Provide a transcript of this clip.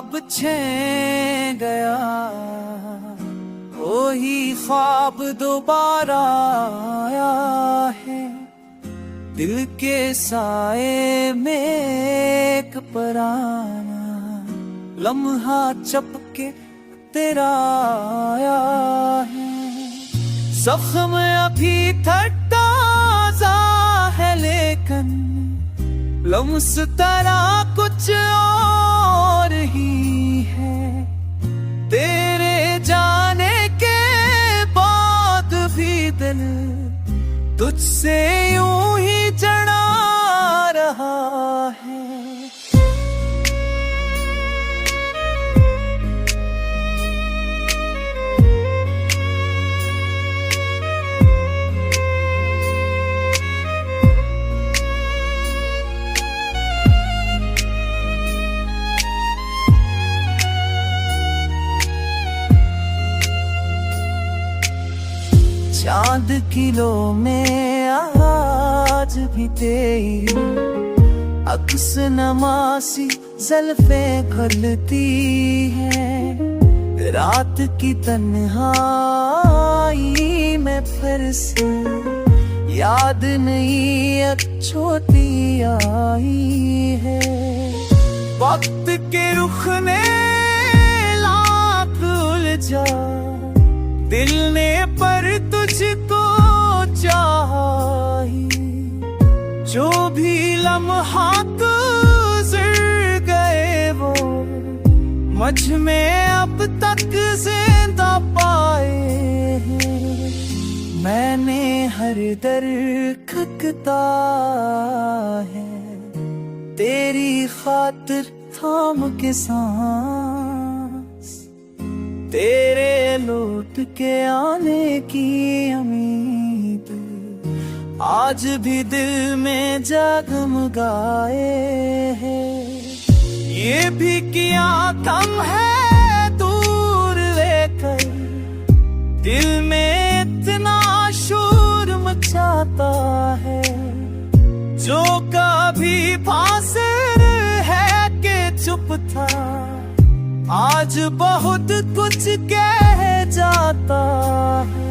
ख्वाब छे गया, वही ख्वाब दोबारा आया है। दिल के साए में एक पराना लम्हा चपके तेरा आया है। जख्म अभी ताजा है लेकिन लम्स तेरा कुछ और ही है। तेरे जाने के बाद भी दिल तुझसे यूं ही जड़ा रहा है। चांद किलो में आज भी तेरी अक्स नमासी ज़ल्फ़े खुलती है। रात की तन्हाई में फिर से याद नहीं एक छोटी आई है। वक्त के रुख ने लाख उलझा, दिल ने पर तुझको चाहा ही। जो भी लम्हा गुज़र गए वो मुझ में अब तक जिंदा पाए हैं। मैंने हर दर खटखटा है, तेरी खातिर थाम के सांस। तेरे लौट के आने की उम्मीद आज भी दिल में जगमगाए है। ये भी किया कम है दूर लेकर, दिल में इतना शोर मचाता है। जो कभी पास है के चुप था, आज बहुत कुछ कह जाता है।